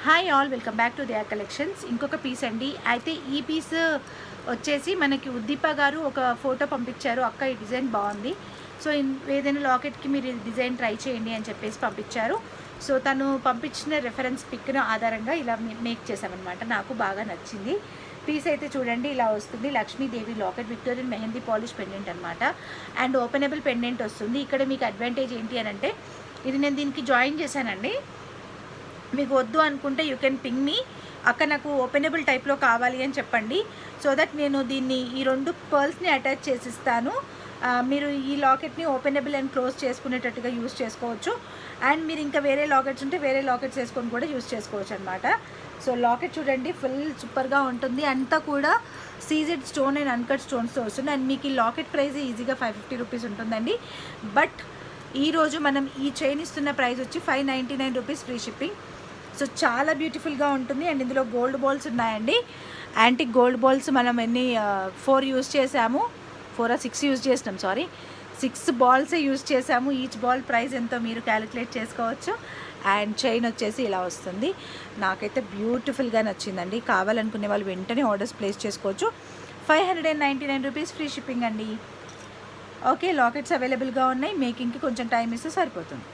Hi all, welcome back to their collections. ఇంకొక piece అండి. అయితే ఈ పీస్ వచ్చేసి మనకి ఉద్దీప గారు ఒక ఫోటో పంపించారు. అక్క ఈ డిజైన్ బాగుంది, సో ఏదైనా లాకెట్కి మీరు ఈ డిజైన్ ట్రై చేయండి అని చెప్పేసి పంపించారు. సో తను పంపించిన రెఫరెన్స్ పిక్ను ఆధారంగా ఇలా మేక్ చేసామన్నమాట. నాకు బాగా నచ్చింది. పీస్ అయితే చూడండి ఇలా వస్తుంది. Lakshmidevi locket, Victorian mehndi polish pendant అనమాట. అండ్ ఓపెనబుల్ పెండెంట్ వస్తుంది. ఇక్కడ మీకు అడ్వాంటేజ్ ఏంటి అని అంటే, ఇది నేను దీనికి జాయిన్ చేశానండి. మీకు వద్దు అనుకుంటే యూ కెన్ పింగ్ మీ, అక్కడ నాకు ఓపెనబుల్ టైప్లో కావాలి అని చెప్పండి. సో దట్ నేను దీన్ని ఈ రెండు పర్ల్స్ని అటాచ్ చేసిస్తాను. మీరు ఈ లాకెట్ని ఓపెనబుల్ అండ్ క్లోజ్ చేసుకునేటట్టుగా యూస్ చేసుకోవచ్చు. అండ్ మీరు ఇంకా వేరే లాకెట్స్ ఉంటే వేరే లాకెట్స్ వేసుకొని కూడా యూస్ చేసుకోవచ్చు అనమాట. సో లాకెట్ చూడండి ఫుల్ సూపర్గా ఉంటుంది. అంతా కూడా సీజెడ్ స్టోన్ అండ్ అన్కట్ స్టోన్స్తో వస్తుంది. అండ్ మీకు ఈ లాకెట్ ప్రైస్ ఈజీగా 550 రూపీస్ ఉంటుందండి. బట్ ఈరోజు మనం ఈ చైన్ ఇస్తున్న ప్రైస్ వచ్చి 599 రూపీస్ ఫ్రీ షిప్పింగ్. సో చాలా బ్యూటిఫుల్గా ఉంటుంది. అండ్ ఇందులో గోల్డ్ బాల్స్ ఉన్నాయండి. యాంటిక్ గోల్డ్ బాల్స్ మనం 4 యూజ్ చేసాము, 4 or 6 యూజ్ చేసినాం, 6 బాల్సే యూజ్ చేసాము. ఈచ్ బాల్ ప్రైస్ ఎంతో మీరు క్యాలిక్యులేట్ చేసుకోవచ్చు. అండ్ చైన్ వచ్చేసి ఇలా వస్తుంది. నాకైతే బ్యూటిఫుల్గా నచ్చిందండి. కావాలనుకునే వాళ్ళు వెంటనే ఆర్డర్స్ ప్లేస్ చేసుకోవచ్చు. 599 రూపీస్ ఫ్రీ షిప్పింగ్ అండి. ఓకే, లాకెట్స్ అవైలబుల్గా ఉన్నాయి. మేకింగ్కి కొంచెం టైం ఇస్తే సరిపోతుంది.